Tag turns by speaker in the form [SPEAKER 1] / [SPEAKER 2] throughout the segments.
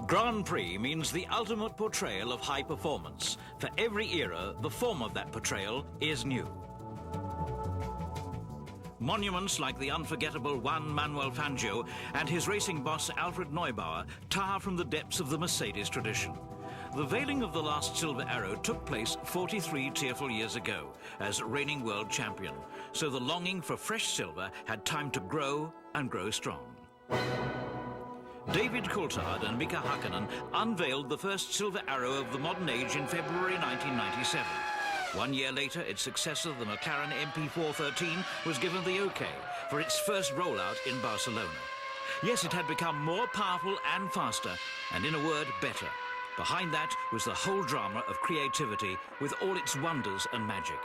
[SPEAKER 1] Grand Prix means the ultimate portrayal of high performance. For every era, the form of that portrayal is new. Monuments like the unforgettable Juan Manuel Fangio and his racing boss Alfred Neubauer tower from the depths of the Mercedes tradition. The veiling of the last Silver Arrow took place 43 tearful years ago as reigning world champion, so the longing for fresh silver had time to grow and grow strong. David Coulthard and Mika Hakkinen unveiled the first Silver Arrow of the modern age in February 1997. 1 year later, its successor, the McLaren MP413, was given the OK for its first rollout in Barcelona. Yes, it had become more powerful and faster, and in a word, better. Behind that was the whole drama of creativity with all its wonders and magic.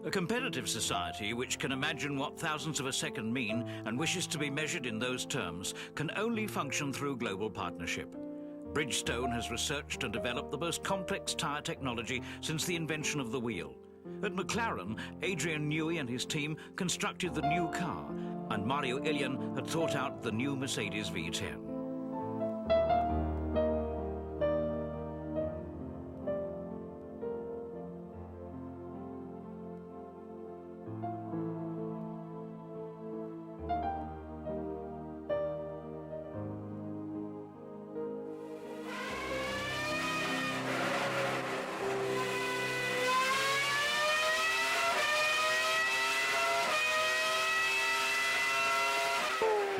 [SPEAKER 1] A competitive society which can imagine what thousandths of a second mean and wishes to be measured in those terms can only function through global partnership. Bridgestone has researched and developed the most complex tyre technology since the invention of the wheel. At McLaren, Adrian Newey and his team constructed the new car, and Mario Ilian had thought out the new Mercedes V10.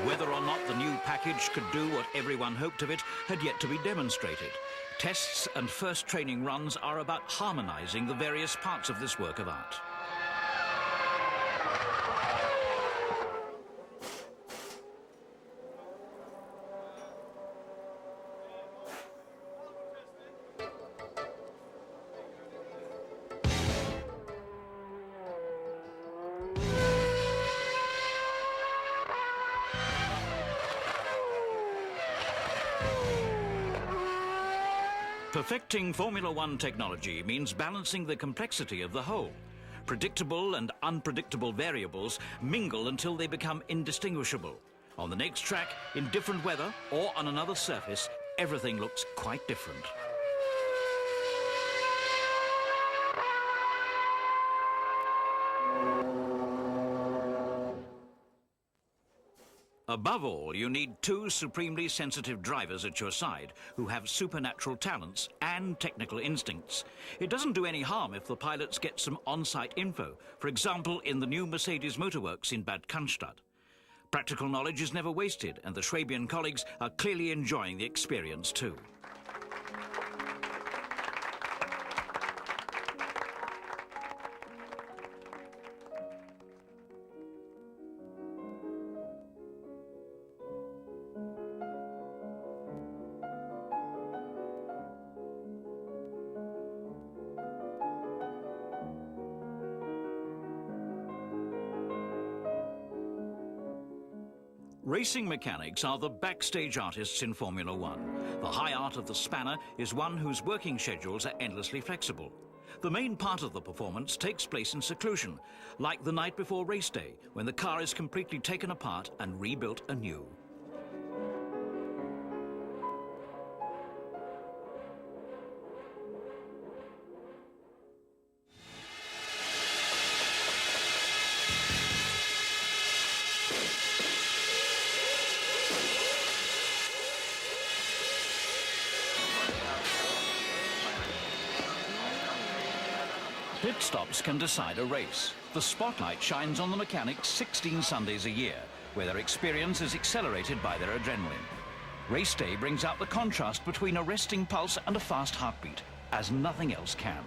[SPEAKER 1] Whether or not the new package could do what everyone hoped of it had yet to be demonstrated. Tests and first training runs are about harmonizing the various parts of this work of art. Perfecting Formula One technology means balancing the complexity of the whole. Predictable and unpredictable variables mingle until they become indistinguishable. On the next track, in different weather or on another surface, everything looks quite different. Above all, you need two supremely sensitive drivers at your side who have supernatural talents and technical instincts. It doesn't do any harm if the pilots get some on-site info, for example, in the new Mercedes Motorworks in Bad Cannstatt. Practical knowledge is never wasted, and the Schwabian colleagues are clearly enjoying the experience too. Racing mechanics are the backstage artists in Formula One. The high art of the spanner is one whose working schedules are endlessly flexible. The main part of the performance takes place in seclusion, like the night before race day, when the car is completely taken apart and rebuilt anew. Pit stops can decide a race. The spotlight shines on the mechanics 16 Sundays a year, where their experience is accelerated by their adrenaline. Race day brings out the contrast between a resting pulse and a fast heartbeat, as nothing else can.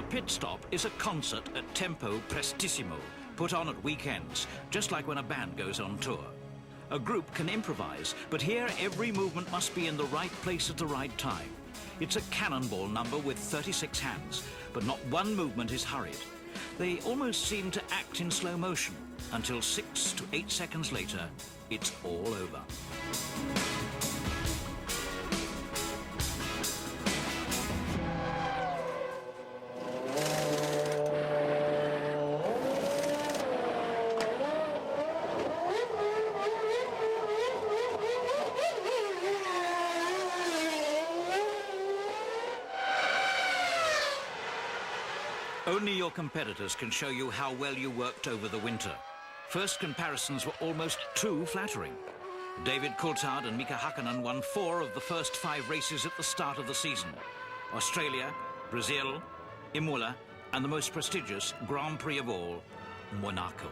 [SPEAKER 1] pit stop is a concert at tempo prestissimo, put on at weekends, just like when a band goes on tour. A group can improvise, but here every movement must be in the right place at the right time. It's a cannonball number with 36 hands, but not one movement is hurried. They almost seem to act in slow motion, until 6 to 8 seconds later, it's all over. Only your competitors can show you how well you worked over the winter. First comparisons were almost too flattering. David Coulthard and Mika Hakkinen won 4 of the first 5 races at the start of the season. Australia, Brazil, Imola, and the most prestigious Grand Prix of all, Monaco.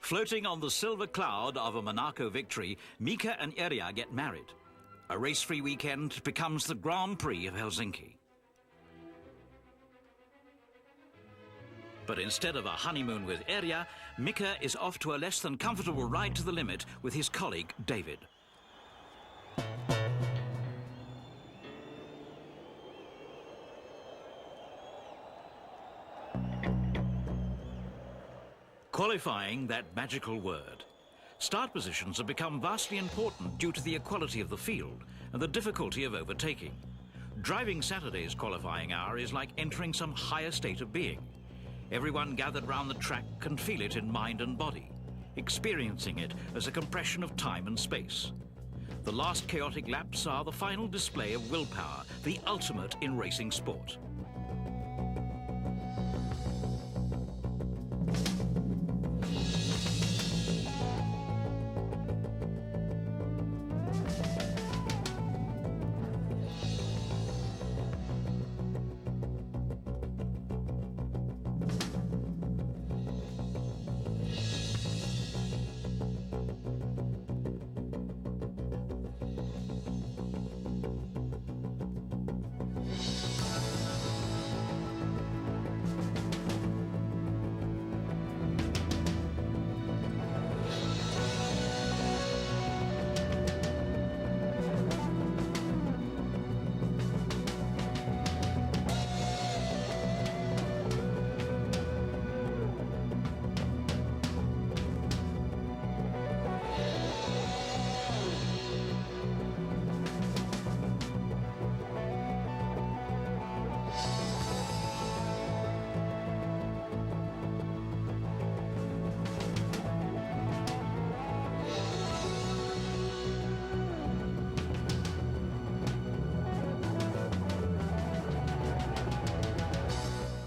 [SPEAKER 1] Floating on the silver cloud of a Monaco victory, Mika and Erja get married. A race-free weekend becomes the Grand Prix of Helsinki. But instead of a honeymoon with Erja, Mika is off to a less than comfortable ride to the limit with his colleague David. Qualifying, that magical word. Start positions have become vastly important due to the equality of the field and the difficulty of overtaking. Driving Saturday's qualifying hour is like entering some higher state of being. Everyone gathered round the track can feel it in mind and body, experiencing it as a compression of time and space. The last chaotic laps are the final display of willpower, the ultimate in racing sport.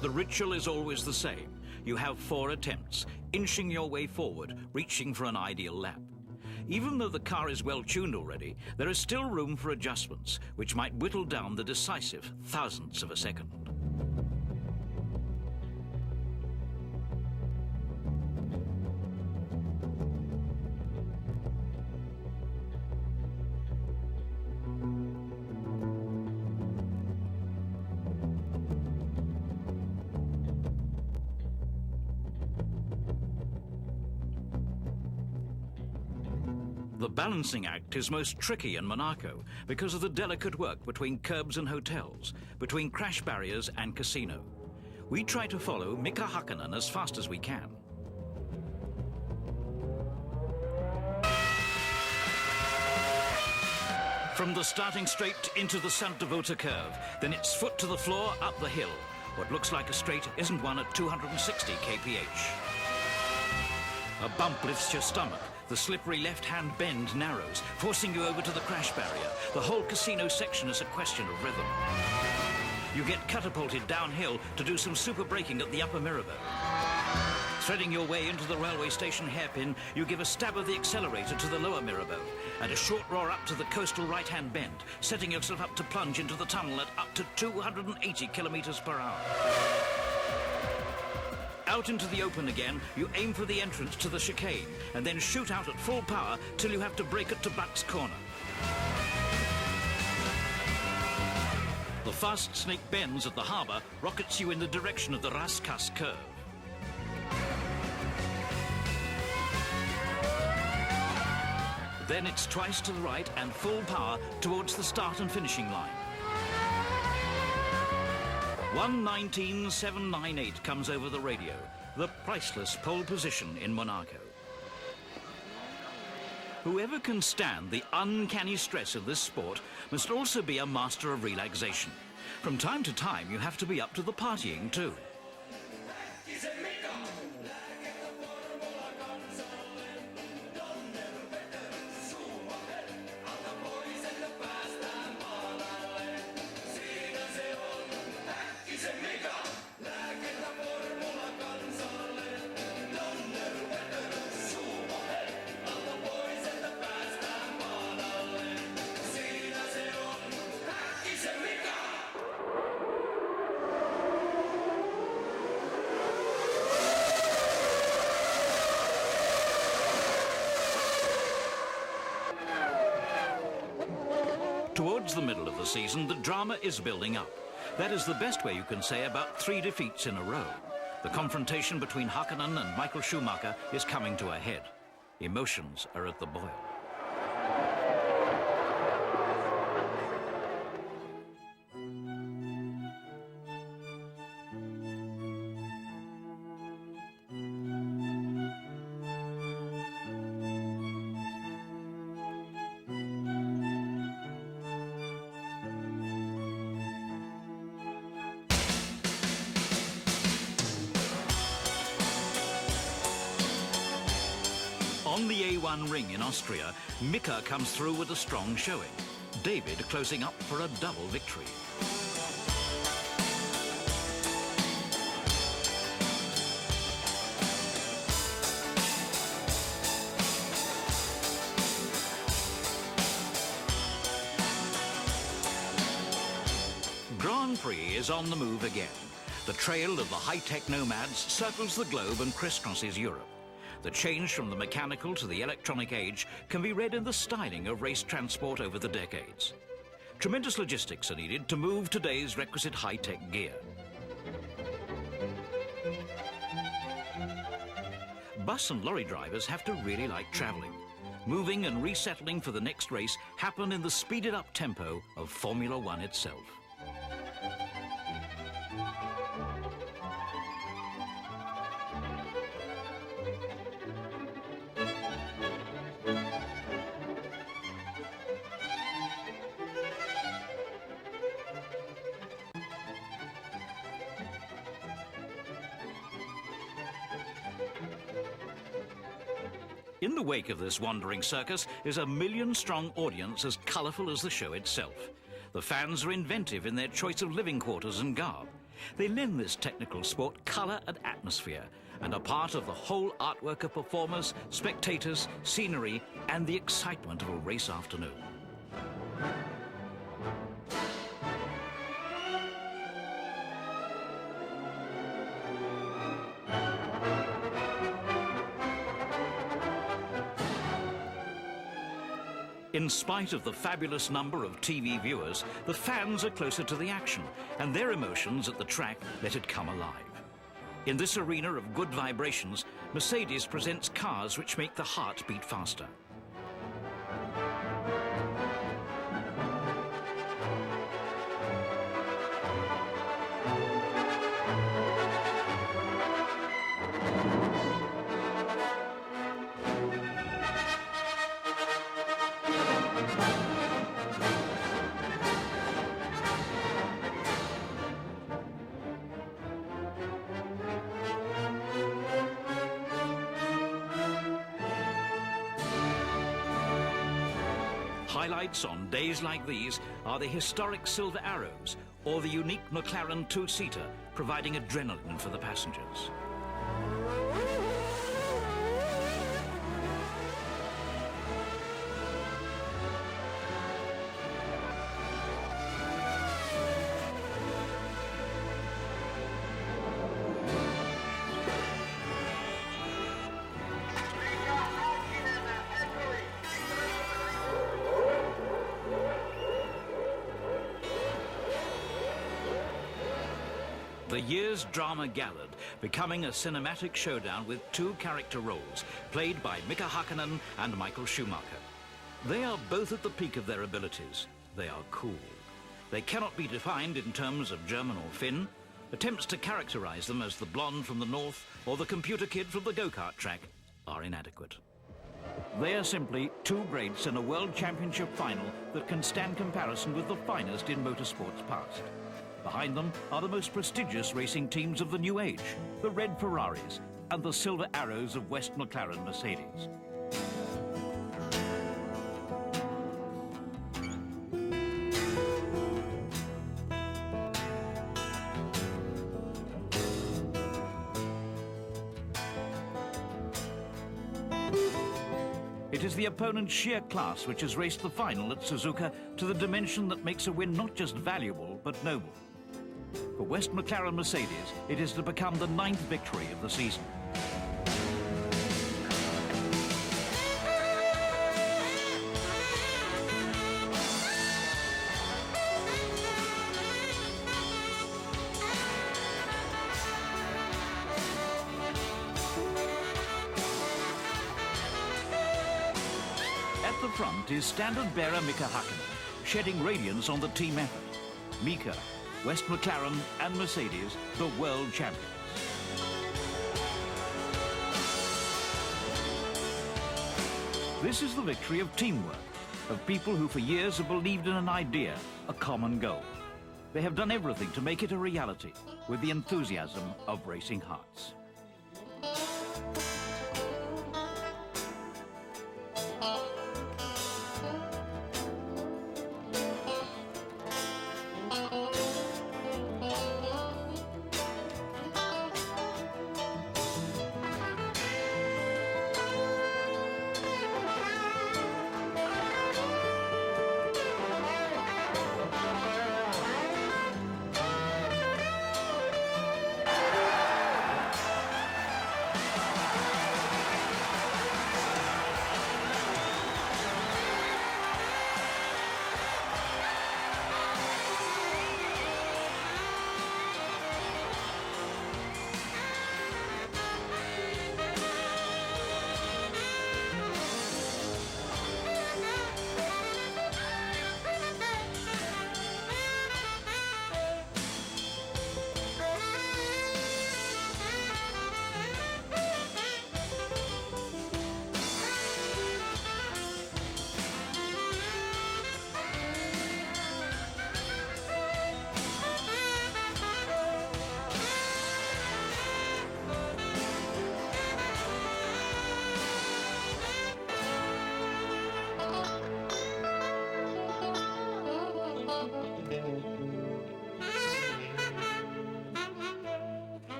[SPEAKER 1] The ritual is always the same. You have 4 attempts, inching your way forward, reaching for an ideal lap. Even though the car is well tuned already, there is still room for adjustments, which might whittle down the decisive thousandths of a second. The balancing act is most tricky in Monaco because of the delicate work between curbs and hotels, between crash barriers and casino. We try to follow Mika Hakkinen as fast as we can. From the starting straight into the Sainte Devota curve, then it's foot to the floor, up the hill. What looks like a straight isn't one at 260 kph. A bump lifts your stomach. The slippery left-hand bend narrows, forcing you over to the crash barrier. The whole casino section is a question of rhythm. You get catapulted downhill to do some super braking at the upper Mirabeau. Threading your way into the railway station hairpin, you give a stab of the accelerator to the lower Mirabeau and a short roar up to the coastal right-hand bend, setting yourself up to plunge into the tunnel at up to 280 kilometers per hour. Out into the open again, you aim for the entrance to the chicane and then shoot out at full power till you have to brake it to Buck's Corner. The fast Snake Bends at the harbour rockets you in the direction of the Raskas curve. Then it's twice to the right and full power towards the start and finishing line. 1:19.798 comes over the radio, the priceless pole position in Monaco. Whoever can stand the uncanny stress of this sport must also be a master of relaxation. From time to time, you have to be up to the partying too. Towards the middle of the season, the drama is building up. That is the best way you can say about 3 defeats in a row. The confrontation between Hakkinen and Michael Schumacher is coming to a head. Emotions are at the boil. On the A1 ring in Austria, Mika comes through with a strong showing. David closing up for a double victory. Grand Prix is on the move again. The trail of the high-tech nomads circles the globe and crisscrosses Europe. The change from the mechanical to the electronic age can be read in the styling of race transport over the decades. Tremendous logistics are needed to move today's requisite high-tech gear. Bus and lorry drivers have to really like travelling. Moving and resettling for the next race happen in the speeded-up tempo of Formula One itself. In the wake of this wandering circus is a million-strong audience as colourful as the show itself. The fans are inventive in their choice of living quarters and garb. They lend this technical sport colour and atmosphere and are part of the whole artwork of performers, spectators, scenery and the excitement of a race afternoon. In spite of the fabulous number of TV viewers, the fans are closer to the action, and their emotions at the track let it come alive. In this arena of good vibrations, Mercedes presents cars which make the heart beat faster. Highlights on days like these are the historic Silver Arrows or the unique McLaren two-seater, providing adrenaline for the passengers. The year's drama gathered, becoming a cinematic showdown with two character roles, played by Mika Hakkinen and Michael Schumacher. They are both at the peak of their abilities. They are cool. They cannot be defined in terms of German or Finn. Attempts to characterize them as the blonde from the north or the computer kid from the go-kart track are inadequate. They are simply two greats in a World Championship final that can stand comparison with the finest in motorsport's past. Behind them are the most prestigious racing teams of the new age, the red Ferraris and the silver arrows of West McLaren Mercedes. It is the opponent's sheer class which has raced the final at Suzuka to the dimension that makes a win not just valuable, but noble. For West McLaren Mercedes, it is to become the 9th victory of the season. At the front is standard bearer Mika Hakkinen, shedding radiance on the team effort. Mika, West McLaren and Mercedes, the world champions. This is the victory of teamwork, of people who for years have believed in an idea, a common goal. They have done everything to make it a reality with the enthusiasm of racing hearts.